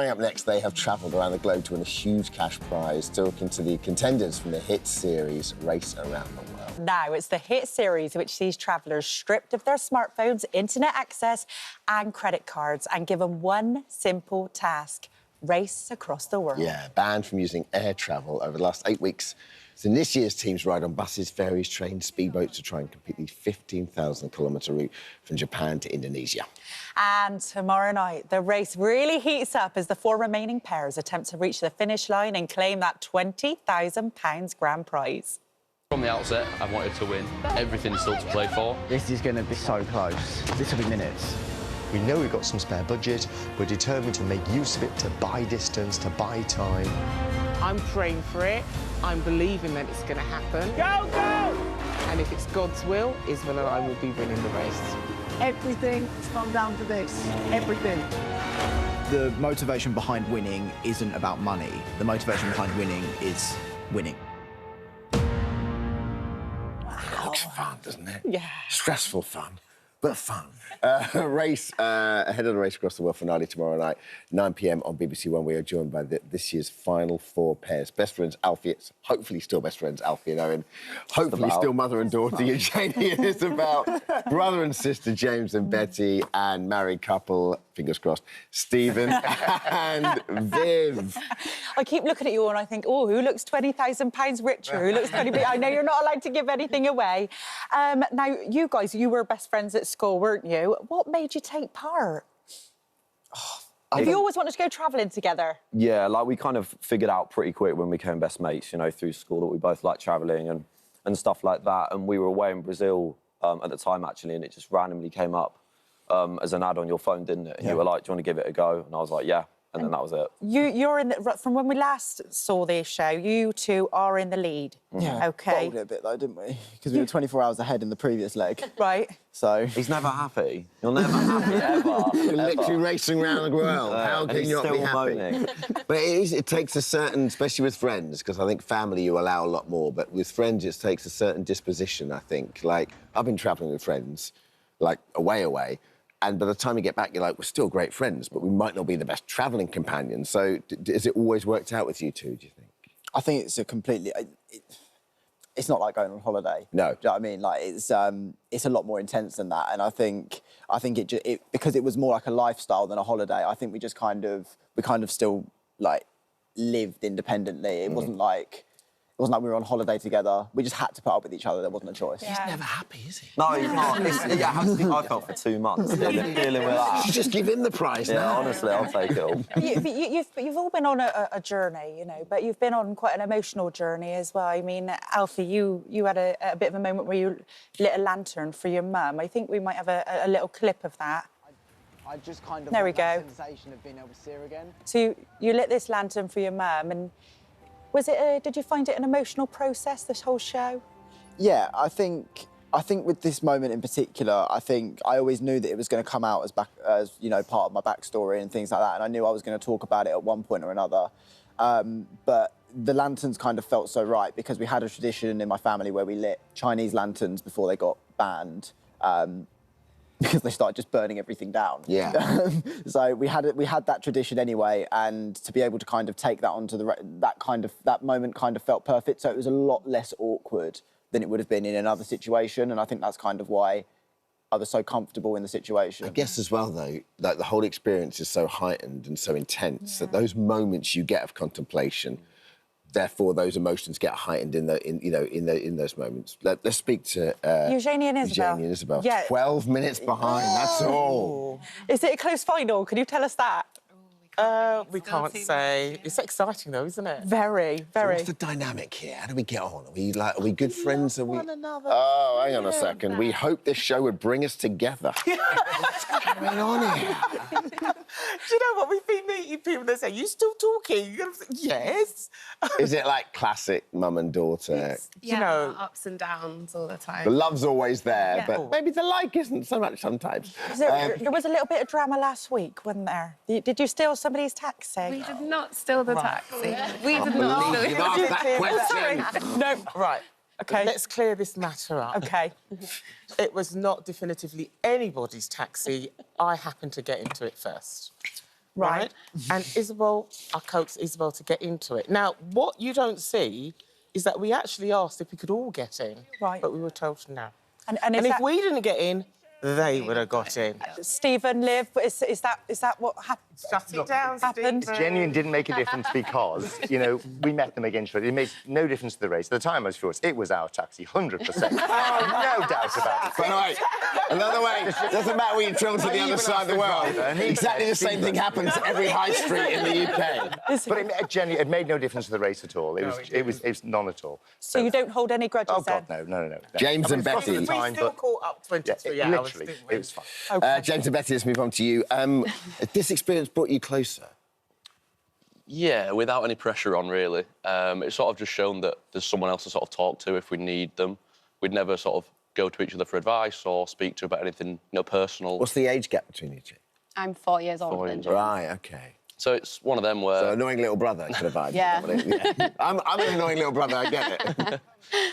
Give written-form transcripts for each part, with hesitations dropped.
Coming up next, they have travelled around the globe to win a huge cash prize, talking to the contenders from the hit series Race Around the World. Now, it's the hit series which sees travellers stripped of their smartphones, internet access and credit cards and given one simple task: race across the world. Yeah, banned from using air travel over the last 8 weeks. So this year's teams ride on buses, ferries, trains, speedboats to try and complete the 15,000-kilometre route from Japan to Indonesia. And tomorrow night, the race really heats up as the 4 remaining pairs attempt to reach the finish line and claim that £20,000 grand prize. From the outset, I wanted to win. Everything's still to play for. This is going to be so close. This will be minutes. We know we've got some spare budget. We're determined to make use of it to buy distance, to buy time. I'm praying for it. I'm believing that it's going to happen. Go, go! And if it's God's will, Isabel and I will be winning the race. Everything has come down to this. Everything. The motivation behind winning isn't about money. The motivation behind winning is winning. Looks fun, doesn't it? Yeah. Stressful fun, but fun. Race ahead of the Race Across the World finale tomorrow night, 9 p.m. on BBC One. We are joined by this year's final 4 pairs. Best friends Alfie, hopefully still best friends Alfie and Owen. Hopefully still mother and daughter Eugenie and Isabel. Brother and sister James and Betty, and married couple, fingers crossed, Stephen and Viv. I keep looking at you and I think, oh, who looks £20,000 richer? Who looks 20? I know you're not allowed to give anything away. Now, you guys, you were best friends at school, weren't you? What made you take part? Have you always wanted to go travelling together? Yeah, like we kind of figured out pretty quick when we became best mates, you know, through school that we both liked travelling and stuff like that. And we were away in Brazil at the time, actually, and it just randomly came up as an ad on your phone, didn't it? And you were like, do you want to give it a go? And I was like, yeah. And then that was it. You're in from when we last saw this show, you two are in the lead. Yeah, OK. bottled it a bit, though, didn't we? Because we were 24 hours ahead in the previous leg. Right. So... He's never happy. You're never happy, ever. You're literally racing around the world. How can you not be happy? Moaning. But it takes a certain, especially with friends, because I think family you allow a lot more, but with friends it takes a certain disposition, I think. Like, I've been travelling with friends, like, away, and by the time you get back, you're like, we're still great friends, but we might not be the best travelling companions. So has it always worked out with you two, do you think? I think it's a completely... It's not like going on holiday. No. Do you know what I mean? Like, it's a lot more intense than that. And I think it because it was more like a lifestyle than a holiday, I think we kind of still, like, lived independently. It wasn't like... It wasn't like we were on holiday together. We just had to put up with each other. There wasn't a choice. He's never happy, is he? No, he's not. I felt for 2 months dealing with that. You just give him the prize Yeah, now. honestly, I'll take it all. You've all been on a journey, you know, but you've been on quite an emotional journey as well. I mean, Alfie, you had a bit of a moment where you lit a lantern for your mum. I think we might have a little clip of that. I just kind of... There we go. ...sensation of being able to see her again. So you lit this lantern for your mum, and did you find it an emotional process, this whole show? Yeah, I think with this moment in particular, I think I always knew that it was going to come out as you know, part of my backstory and things like that, and I knew I was going to talk about it at one point or another. But the lanterns kind of felt so right because we had a tradition in my family where we lit Chinese lanterns before they got banned. Because they started just burning everything down. Yeah. So we had that tradition anyway, and to be able to kind of take that onto that moment kind of felt perfect. So it was a lot less awkward than it would have been in another situation, and I think that's kind of why I was so comfortable in the situation. I guess as well, though, like the whole experience is so heightened and so intense that those moments you get of contemplation, therefore those emotions get heightened in those moments. Let's speak to Eugenie and Isabel. Yeah. 12 minutes behind, that's all. Is it a close final? Can you tell us that? We can't say. It's exciting, though, isn't it? Very, So very. what's the dynamic here? How do we get on? Are we good friends? Are we... One another. Oh, hang on a second. We hope this show would bring us together. What's going on here? Do you know what? We've been meeting people that say, you still talking? You're gonna say, yes. Is it like classic mum and daughter? Yeah, You know- ups and downs all the time. The love's always there, Yeah. but maybe the like isn't so much sometimes. There was a little bit of drama last week, wasn't there? Did you steal somebody's taxi? We did not steal the taxi. We did not steal You've it. asked that question. No. Right. OK. Let's clear this matter up. OK. It was not definitively anybody's taxi. I happened to get into it first. right? And Isabel, I coaxed Isabel to get into it. Now, what you don't see is that we actually asked if we could all get in, Right. but we were told no. And And is if that... we didn't get in, they would have got in. Stephen, Liv, is that what happened? Shut it down, Happened. Stephen. Genuine didn't make a difference because, you know, we met them again shortly. It made no difference to the race. At the time, I was sure it was our taxi, 100%. Oh, no doubt about it. By the way, another way, doesn't matter when you travel to the other side of the world. Exactly the same thing happens every high street in the UK. But it made no difference to the race at all. It was none at all. So you don't hold any grudges Oh, God, then? no. James and Betty. We still caught up 23 hours, Literally, didn't we? it was fine. James and Betty, let's move on to you. This experience brought you closer. Yeah, without any pressure on, really. It's sort of just shown that there's someone else to sort of talk to if we need them. We'd never sort of go to each other for advice or speak to about anything, you know, personal. What's the age gap between you two? I'm 4 years older 4 than years James. Right, OK. So it's one of them where... So annoying little brother could have vibed. Yeah. Yeah. I'm an annoying little brother, I get it.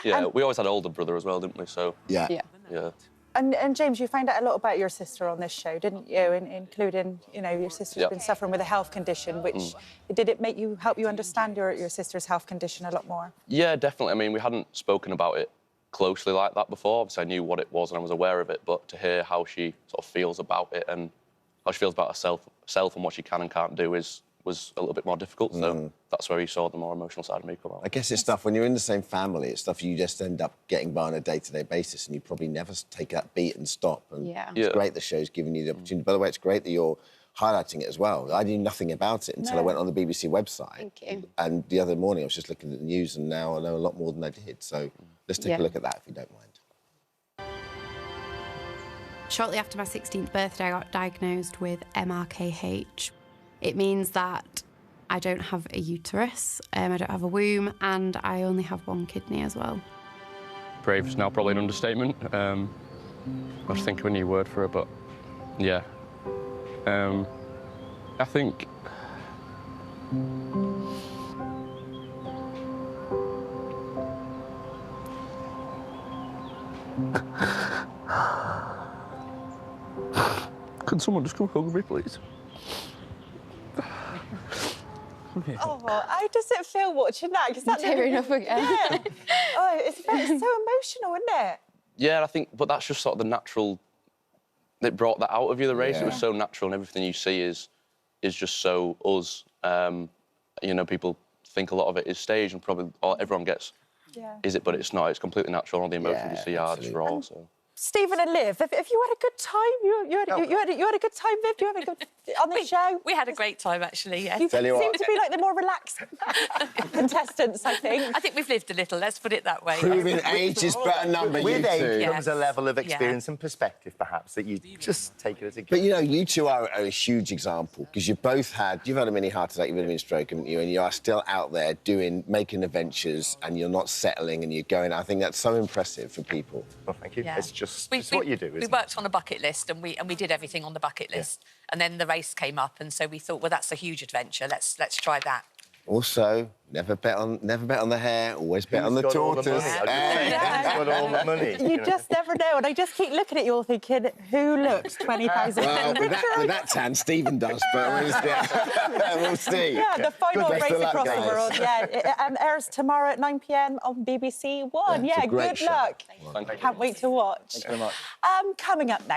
Yeah, we always had an older brother as well, didn't we? So... Yeah. Yeah. And James, you found out a lot about your sister on this show, didn't you? Including, you know, your sister's been suffering with a health condition, which did it help you understand your sister's health condition a lot more? Yeah, definitely. I mean, we hadn't spoken about it closely like that before. Obviously, I knew what it was and I was aware of it, but to hear how she sort of feels about it and how she feels about herself and what she can and can't do was a little bit more difficult. So that's where you saw the more emotional side of me come out. I guess it's stuff, when you're in the same family, it's stuff you just end up getting by on a day-to-day basis and you probably never take that beat and stop. And it's great the show's giving you the opportunity. By the way, it's great that you're highlighting it as well. I knew nothing about it until I went on the BBC website. Thank you. And the other morning I was just looking at the news and now I know a lot more than I did. So let's take a look at that if you don't mind. Shortly after my 16th birthday, I got diagnosed with MRKH. It means that I don't have a uterus, I don't have a womb, and I only have one kidney as well. Brave is now probably an understatement. I was thinking of a new word for it, but yeah. I think... Can someone just come hug me, please? Oh, how does it feel watching that? Because that's tearing up again. Yeah. Oh, it's so emotional, isn't it? Yeah, I think, but that's just sort of the natural... It brought that out of you, the race. Yeah. It was so natural and everything you see is just so us. You know, people think a lot of it is staged and probably everyone gets, is it, but it's not. It's completely natural. All the emotions you see are just raw, so... Stephen and Liv, have you had a good time? You had a good time, Viv? You had a good on the show? We had a great time, actually, yes. You seem to be like the more relaxed contestants, I think. I think we've lived a little, let's put it that way. Proving age is but a number, With you age two. comes a level of experience and perspective, perhaps, that you just take it as a gift. But, you know, you two are a huge example because you've had a mini heart attack, you've had a mini stroke, haven't you? And you are still out there making adventures and you're not settling and you're going. I think that's so impressive for people. Well, thank you. Yeah. It's just what you do, isn't We worked on a bucket list and we did everything on the bucket list. And then the race came up and so we thought, well, that's a huge adventure. Let's try that. Also, never bet on the hare, always bet on the tortoise. Who's got all the money? You just never know. And I just keep looking at you all thinking, who looks 20,000 Well, with that tan, Stephen does, but we'll see. Yeah, the final Best race of luck, across guys. the world. Yeah, it airs tomorrow at 9 p.m. on BBC One. Yeah, it's a great good show. luck. Thank you. Can't wait to watch. Thank you very much. Coming up next.